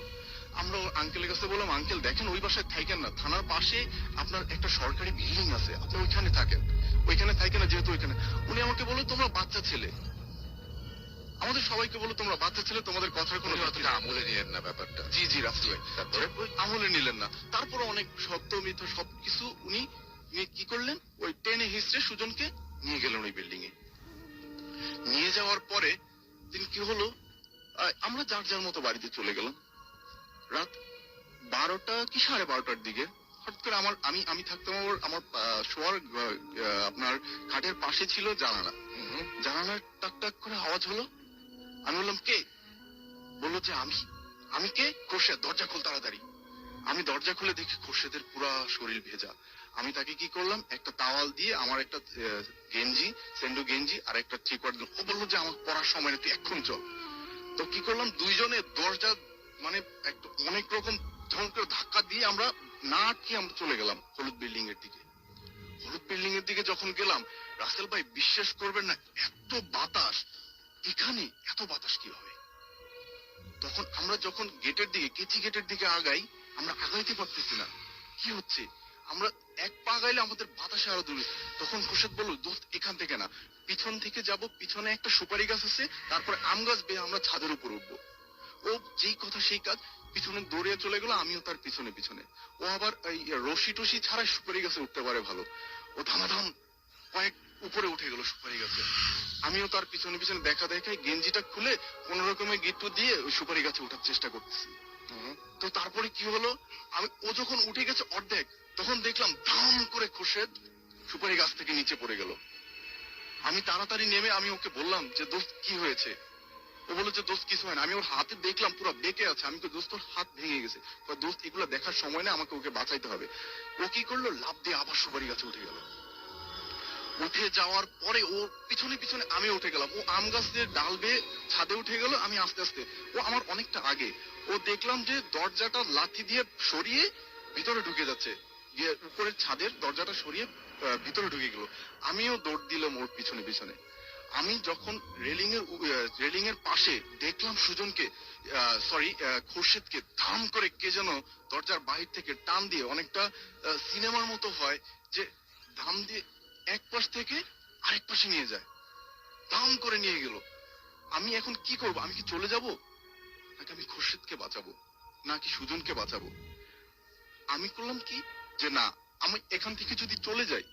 আমরা ওর আঙ্কেলের কাছে বললাম, আঙ্কেল দেখেন ওই বাসায় থাকেন না, থানার পাশে আপনার একটা সরকারি বিল্ডিং আছে, আপনি ওইখানে থাকেন, ওইখানে থাকেন না যেহেতু ওইখানে। উনি আমাকে বললো তোমরা বাচ্চা ছেলে, আমাদের সবাইকে বলো তোমরা বাচ্চা ছেলে, তোমাদের কথার কোনো আমলে নিলেন না ব্যাপারটা। জি জি রাফি ভাই, তারপরে আমলে নিলেন না। তারপরে অনেক সত্য মিথ্যা সবকিছু উনি কি করলেন, ওই টেনে হিস্ট্রে সুজনকে নিয়ে গেলেন ওই বিল্ডিং এ। নিয়ে যাওয়ার পরে দিন কি হলো, আমরা যার যার মতো বাড়িতে চলে গেলাম। রাত 12টা কি 12:30টার দিকে হঠাৎ করে আমি থাকতাম আমার শোয়ার আপনার খাটের পাশে ছিল জানালা। জানালার টাক টাক করে আওয়াজ হলো। আমি বললাম কে। বললো যে আমি কে। খোরশেদ, দরজা খোল তাড়াতাড়ি। আমি দরজা খুলে দেখি খোরশেদের পুরা শরীর ভেজা। আমি তাকে কি করলাম, একটা তাওয়াল দিয়ে আমার একটা গেঞ্জি, সেন্ডু গেঞ্জি আর একটা থ্রি-কোয়ার্টার দিলাম। ও বললো যে আমার পড়ার সময় তুই এখন চল। তো কি করলাম, দুইজনে দরজা মানে একটা অনেক রকম ধরনের ধাক্কা দিয়ে আমরা না আটকে আমরা চলে গেলাম হলুদ বিল্ডিং এর দিকে। হলুদ বিল্ডিং এর দিকে যখন গেলাম, রাসেল ভাই বিশ্বাস করবেন না, এত বাতাস এখানে, এত বাতাস কি হবে। তখন আমরা যখন গেটের দিকে, কেচি গেটের দিকে আগাই, আমরা আগাইতে পারতেছি না, কি হচ্ছে। আমরা এক পা গাইলে আমাদের বাতাসে আরো দূরে। তখন খোরশেদ বলল দোস্ত এখান থেকে না, পিছন থেকে যাব, পিছনে একটা সুপারি গাছ আছে, তারপরে আম গাছ বেয়ে আমরা ছাদের উপর উঠবো। ও যেই কথা সেই কাজ, পিছনে দৌড়ে চলে গেল, আমিও তার পিছনে পিছনে। ও আবার এই রশি টসি ছাড়া সুপারি গাছে উঠতে পারে ভালো। ও ধামাধাম কয়েক উপরে উঠে গেল সুপারি গাছে। আমিও তার পিছনে পিছনে দেখা দেখায় গেঞ্জিটা খুলে কোন রকমের গিট্টু দিয়ে ওই সুপারি গাছে ওঠার চেষ্টা করতেছি। তো তারপরে কি হলো, ও যখন উঠে গেছে অর্ধেক, তখন দেখলাম ধাম করে খোরশেদ সুপারি গাছ থেকে নিচে পড়ে গেল। আমি তাড়াতাড়ি নেমে আমি ওকে বললাম যে দোস্ত কি হয়েছে। ও বললো যে দোস্ত কিছু হয় না। আমি ওর হাতে দেখলাম পুরো বেঁকে আছে। আমি তো দোস্ত ওর হাত ভেঙে গেছে। দোস্ত এগুলো দেখার সময় না, আমাকে ওকে বাঁচাইতে হবে। ও কি করলো, লাফ দিয়ে আবার সুপারি গাছে উঠে গেল। উঠে যাওয়ার পরে ও পিছনে পিছনে আমি উঠে গেলাম। ও আম গাছের ডাল বেয়ে ছাদে উঠে গেল, আমি আস্তে আস্তে, ও আমার অনেকটা আগে। ও দেখলাম যে দরজাটা লাথি দিয়ে সরিয়ে ভিতরে ঢুকে যাচ্ছে, গিয়ে উপরের ছাদের দরজাটা সরিয়ে ভিতরে ঢুকে গেল। আমিও দৌড় দিলাম ওর পিছনে পিছনে। আমি যখন রেলিং এর পাশে দেখলাম সুজনকে, খোরশেদকে ধাম করে কে যেন দরজার বাহির থেকে টান দিয়ে, অনেকটা সিনেমার মতো হয় যে ধাম দিয়ে এক পাশ থেকে আরেক পাশে নিয়ে যায়, ধাম করে নিয়ে গেল। আমি এখন কি করব, আমি কি চলে যাব, নাকি আমি খোরশেদকে বাঁচাবো, নাকি সুজনকে বাঁচাবো। আমি করলাম কি যে না, আমি এখান থেকে যদি চলে যাই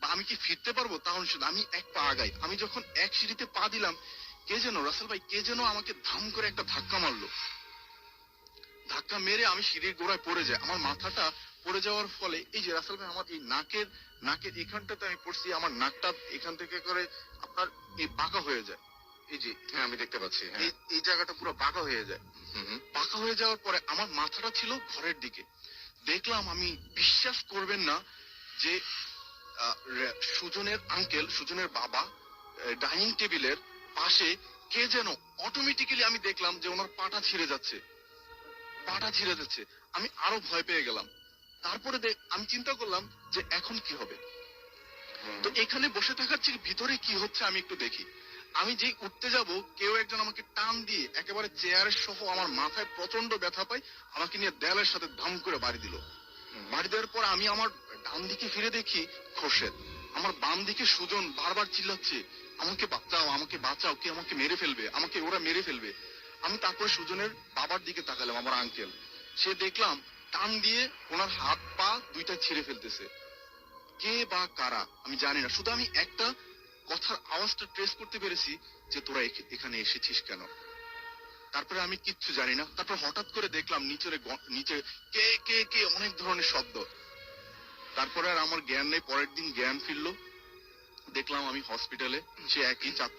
বা আমি কি ফিরতে পারবো, তাহলে শুধু আমি এক পা আগাই। আমি যখন এক সিঁড়িতে পা দিলাম, কে যেন রাসেল ভাই, কে যেন আমাকে ধাম করে একটা ধাক্কা মারলো। ধাক্কা মেরে আমি সিঁড়ির গোড়ায় পড়ে যাই। আমার মাথাটা পড়ে যাওয়ার ফলে এই যে রাসেল ভাই, আমার এই নাকের এখানটাতে আমি পড়ছি, আমার নাকটা এখান থেকে করে আপনার এই বাঁকা হয়ে যায়। এই যে হ্যাঁ আমি দেখতে পাচ্ছি, এই জায়গাটা পুরো বাঁকা হয়ে যায়। বাঁকা হয়ে যাওয়ার পরে আমার মাথাটা ছিল ঘরের দিকে। দেখলাম, আমি বিশ্বাস করবেন না যে সুজনের বাবা ডাইনিং টেবিলের পাশে কে যেন অটোমেটিক্যালি, আমি দেখলাম যে ওনার পাটা ছিঁড়ে যাচ্ছে। আমি আরো ভয় পেয়ে গেলাম। তারপরে আমি চিন্তা করলাম যে এখন কি হবে। তো এখানে বসে থাকার চেয়ে ভিতরে কি হচ্ছে আমি একটু দেখি। আমি যেই উঠতে যাব কেউ একজন আমাকে টান দিয়ে একেবারে চেয়ারের সহ আমার মাথায় প্রচন্ড ব্যথা পাই, আমাকে নিয়ে দেয়ালের সাথে ধাম করে বাড়ি দিল। বাড়ি দেওয়ার পর আমি আমার ডান দিকে ফিরে দেখি খোরশেদ, আমার বাম দিকে সুজন বারবার চিল্লাচ্ছে, আমাকে বাঁচাও, আমাকে বাঁচাও, কে আমাকে মেরে ফেলবে, আমাকে ওরা মেরে ফেলবে। আমি তারপর সুজনের বাবার দিকে তাকালাম, আমার আঙ্কেল, সে দেখলাম টান দিয়ে ওনার হাত পা দুইটা ছিঁড়ে ফেলতেছে। কে বা কারা আমি জানি না, শুধু আমি একটা কথার আওয়াজটা ট্রেস করতে পেরেছি যে তোরা এখানে এসেছিস কেন। তারপরে আমি কিচ্ছু জানি না। তারপর হঠাৎ করে দেখলাম নিচে কে কে কে অনেক ধরনের শব্দ। তারপরে আর আমার জ্ঞান নেই। পরের দিন জ্ঞান ফিরলো, দেখলাম আমি হসপিটালে, সে একই চাঁদ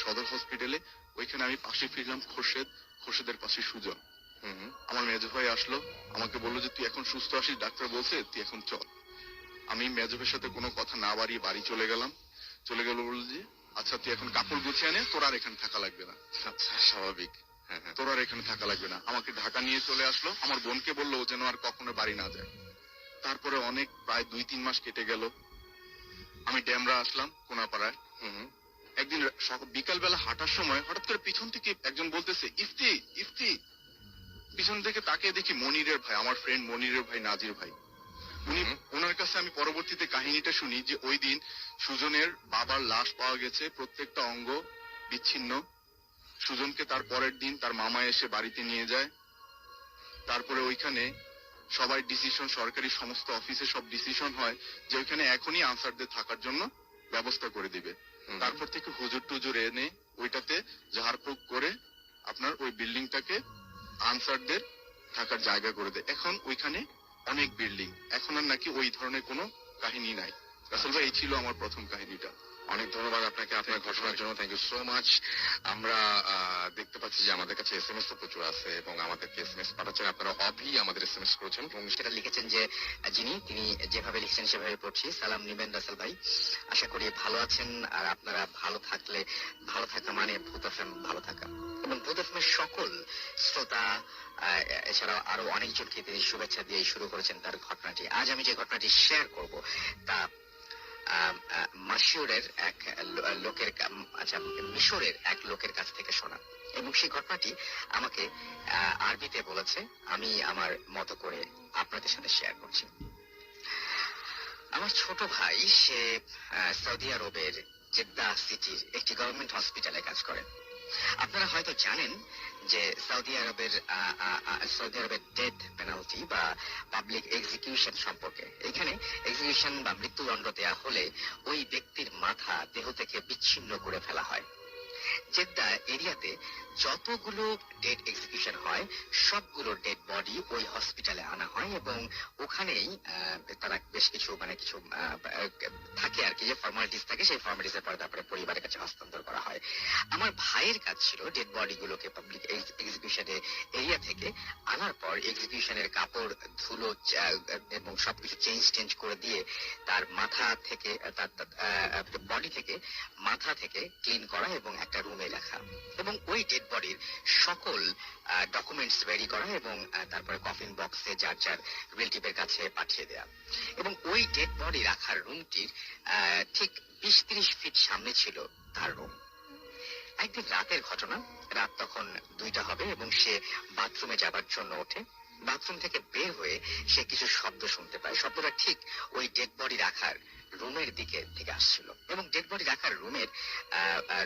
সদর হসপিটালে। ওইখানে আমি পাশে ফিরলাম খোরশেদের পাশে সুজন। আমার মেজো ভাই আসলো, আমাকে বললো যে তুই এখন সুস্থ আছিস, ডাক্তার বলছে তুই এখন চল। আমি মেজো ভাইয়ের সাথে কোনো কথা না বাড়িয়ে বাড়ি চলে গেল, বললো যে আচ্ছা তুই এখন কাপড় গুছিয়ে নে, তোর আর এখানে থাকা লাগবে না। আচ্ছা, স্বাভাবিক, তোর আর এখানে থাকা লাগবে না। আমাকে ঢাকা নিয়ে চলে আসলো। আমার বোনকে বললো ও যেন আর কখনো বাড়ি না যায়। তারপরে অনেক প্রায় 2-3 মাস কেটে গেল। আমি ড্যামরা আসলাম কোনাপাড়ায়। একদিন বিকাল বেলা হাঁটার সময় হঠাৎ করে পিছন থেকে একজন বলতেছে ইফতি ইফতি। পিছন থেকে তাকিয়ে দেখি মনিরের ভাই, আমার ফ্রেন্ড মনিরের ভাই নাজির ভাই। ওনার কাছে আমি পরবর্তীতে কাহিনীটা শুনি যে ওই দিন সুজনের বাবার লাশ পাওয়া গেছে, প্রত্যেকটা অঙ্গ বিচ্ছিন্ন। সুজনকে তার পরের দিন তার মামা এসে বাড়িতে নিয়ে যায়। তারপরে ওইখানে সবাই ডিসিশন, সরকারি সমস্ত অফিসে সব ডিসিশন হয় যে ওইখানে এখনই আনসারদের থাকার জন্য ব্যবস্থা করে দিবে। তারপর থেকে হুজুর টুজুর এনে ওইটাতে ঝাড়ফুঁক করে আপনার ওই বিল্ডিংটাকে আনসারদের থাকার জায়গা করে দেয়। এখন ওইখানে অনেক বিল্ডিং, এখন আর নাকি ওই ধরনের কোনো কাহিনী নাই। রাসেল ভাই, এই ছিল আমার প্রথম কাহিনীটা। অনেক ধন্যবাদ আপনাকে আপনার ঘটনার জন্য, থ্যাংক ইউ সো মাচ। আমরা দেখতে পাচ্ছি যে আমাদের কাছে SMS তো প্রচুর আছে এবং আমাদেরকে SMS পাঠাচ্ছেন আপনারা। অভি আমাদের SMS করেছেন এবং সেটা লিখেছেন যে তিনি যেভাবে লিখছেন সেভাবে পড়ছি। সালাম নিবেন রাসেল ভাই, আশা করি ভালো আছেন। আর আপনারা ভালো থাকলে, ভালো থাকা মানে ভূত FM ভালো থাকা, এবং ভূত FM এর সকল শ্রোতা এছাড়াও আরো অনেকজনকে তিনি শুভেচ্ছা দিয়ে শুরু করেছেন তার ঘটনাটি। আজ আমি যে ঘটনাটি শেয়ার করব তা মিশরের এক লোকের কাছ থেকে শোনা, এবং সেই ঘটনাটি আমাকে আরবিতে বলেছে, আমি আমার মতো করে আপনাদের সাথে শেয়ার করছি। আমার ছোট ভাই, সে সৌদি আরবের জেদ্দা সিটির একটি গভর্নমেন্ট হসপিটালে কাজ করে। আপনারা হয়তো জানেন যে সৌদি আরবের ডেথ পেনাল্টি বা পাবলিক এক্সিকিউশন সম্পর্কে। এখানে এক্সিকিউশন বা মৃত্যুদণ্ড দেয়া হলে ওই ব্যক্তির মাথা দেহ থেকে বিচ্ছিন্ন করে ফেলা হয়। জেদ্দা এরিয়াতে যতগুলো ডেড এক্সিকিউশন হয় সবগুলো ডেড বডি ওই হসপিটালে আনা হয়, এবং ওখানেই তারা বেশ কিছু থাকে আর কি, যে ফর্মালিটিস থাকে, সেই ফর্মালিটিস এর পরে তারপরে পরিবারের কাছে হস্তান্তর করা হয়। আমার ভাইয়ের কাজ ছিল ডেড বডি গুলোকে পাবলিক এক্সিকিউশনের এরিয়া থেকে আনার পর এক্সিকিউশনের কাপড় ধুলো এবং সবকিছু চেঞ্জ করে দিয়ে তার মাথা থেকে, তার বডি থেকে, মাথা থেকে ক্লিন করা এবং একটা রুমে রাখা, এবং ওই ডেড বডির সকল ডকুমেন্টস রেডি করা এবং তারপরে কফিন বক্সে যার যার রিলেটিভের কাছে পাঠিয়ে দেয়া। এবং ওই ডেড বডি রাখার রুমটির ঠিক 20-30 ফিট সামনে ছিল তার রুম। একদিন রাতের ঘটনা, রাত তখন 2টা হবে এবং সে বাথরুমে যাবার জন্য ওঠে। বাথরুম থেকে বের হয়ে সে কিছু শব্দ শুনতে পায়। শব্দটা ঠিক ওই ডেড বডি রাখার রুমের দিকে থেকে আসছিল, এবং ডেড বডি রাখার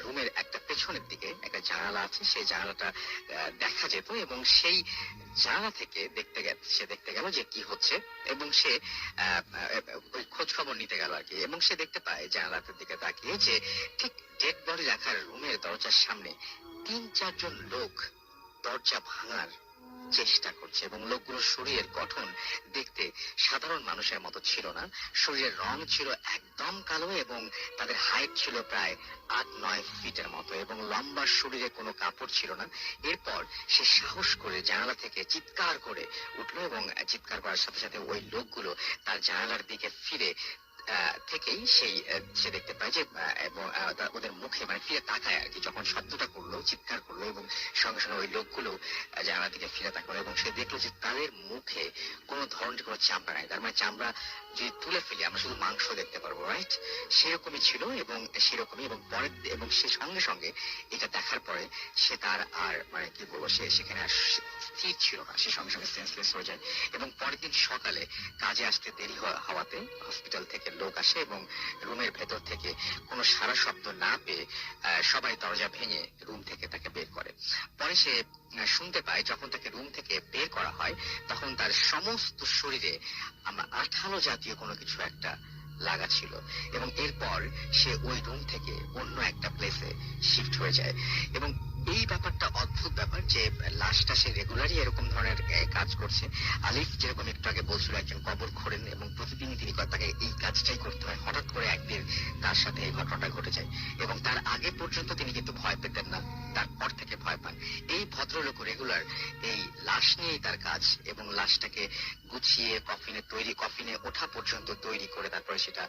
রুমের একটা পেছনের দিকে একটা জানালা আছে, সেই জানালাটা দেখা যেত, এবং সেই জানালা থেকে সে দেখতে গেল যে কি হচ্ছে, এবং সে ওই খোঁজ খবর নিতে গেল আর কি, এবং সে দেখতে পায় জানালাটার দিকে তাকিয়ে যে ঠিক ডেড বডি রাখার রুমের দরজার সামনে 3-4 জন লোক দরজা ভাঙার চেষ্টা করছে, এবং লোকগুলোর শরীরের গঠন দেখতে সাধারণ মানুষের মতো ছিল না। শরীরের রং ছিল একদম কালো, এবং তাদের হাইট ছিল প্রায় 8-9 ফিটের মতো, এবং লম্বা শরীরে কোনো কাপড় ছিল না। এরপর সে সাহস করে জানালা থেকে চিৎকার করে উঠলো, এবং চিৎকার করার সাথে সাথে ওই লোকগুলো তার জানালার দিকে ফিরে থেকেই সে দেখতে পায় যে এবং ওদের মুখে মানে ফিরে তাকায় আর কি, যখন শব্দটা করলো, চিৎকার করলো এবং সঙ্গে সঙ্গে ওই লোকগুলো জানালার দিকে ফিরে তাকালো এবং সে দেখলো যে তাদের মুখে কোনো ধরনের কোনো চামড়া নাই। তার মানে চামড়া যদি তুলে ফেলি আমরা শুধু মাংস দেখতে পারবো, রাইট? সেরকমই ছিল এবং সেরকমই এবং পরের এবং সে সঙ্গে সঙ্গে এটা দেখার পরে সে তার আর মানে কি বলবো, সে সেখানে আর স্থির ছিল না, সে সঙ্গে সঙ্গে সেন্সলেস হয়ে যায়। এবং পরের দিন সকালে কাজে আসতে দেরি হওয়াতে হসপিটাল থেকে লোক আসে এবং রুমের ভেতর থেকে কোনো সারা শব্দ না পেয়ে সবাই দরজা ভেঙে রুম থেকে তাকে বের করে। পরে সে শুনতে পায় যখন তাকে রুম থেকে বের করা হয় তখন তার সমস্ত শরীরে আঠালো জাতীয় কোনো কিছু একটা লাগা ছিল এবং এরপর সে ওই রুম থেকে অন্য একটা প্লেসে শিফট হয়ে যায়। এবং এই ব্যাপারটা অদ্ভুত ব্যাপার যে লাশটা সে রেগুলারই এরকম ধরনের কাজ করছে। আলিফ যেরকম একটু আগে বলছিল একজন কবর খোঁড়েন এবং প্রতিদিনই তিনি তাকে এই কাজটাই করতে হয়, হঠাৎ করে একদিন তার সাথে এই ঘটনাটা ঘটে যায় এবং তার আগে পর্যন্ত তিনি কিন্তু ভয় পেতেন না, তারপর থেকে ভয় পান। এই ভদ্রলোক রেগুলার এই লাশ নিয়েই তার কাজ এবং লাশটাকে গুছিয়ে কফিনে ওঠা পর্যন্ত তৈরি করে তারপরে সেটা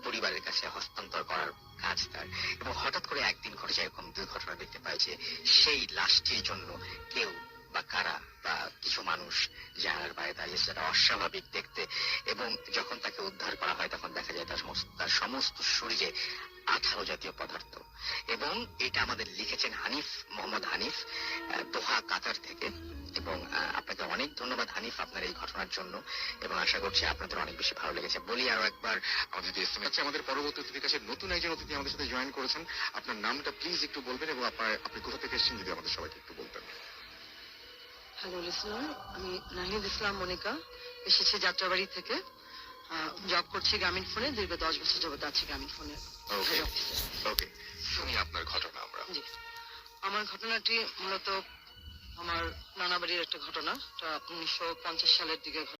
পরিবারের কাছে হস্তান্তর করার কাজ তার। এবং হঠাৎ করে একদিন ঘটে যায় এরকম দুর্ঘটনা দেখতে পায় যে সেই লাশটির জন্য কেউ বা কারা বা কিছু মানুষ জানালার বাইরে দাঁড়িয়ে, সেটা অস্বাভাবিক দেখতে। এবং যখন তাকে উদ্ধার করা হয় তখন দেখা যায় তার সমস্ত শরীরে আঠালো জাতীয় পদার্থ। এবং এটা আমাদের লিখেছেন মোহাম্মদ হানিফ, দোহা কাতার থেকে। এবং আপনাকে অনেক ধন্যবাদ হানিফ আপনার এই ঘটনার জন্য এবং আশা করছি আপনাদের অনেক বেশি ভালো লেগেছে। বলি আরো একবার আমাদের যে এসএমএস আছে, আমাদের পরবর্তী অতিথির কাছে নতুন একজন অতিথি আমাদের সাথে জয়েন করেছেন। আপনার নামটা প্লিজ একটু বলবেন এবং আপনি কোথা থেকে এসেছেন যদি আমাদের সবাইকে একটু বলতেন। হ্যালো লিসনার, আমি নাহিদ ইসলাম মনিকা, এসেছি যাত্রাবাড়ি থেকে। জব করছি গ্রামীণ ফোনে, দীর্ঘ 10 বছর যাবত আছি গ্রামীণ ফোনে। ওকে, শুনি আপনার ঘটনা আমরা। জি, আমার ঘটনাটি মূলত আমার নানা বাড়ির একটা ঘটনা। 1950 সালের দিকে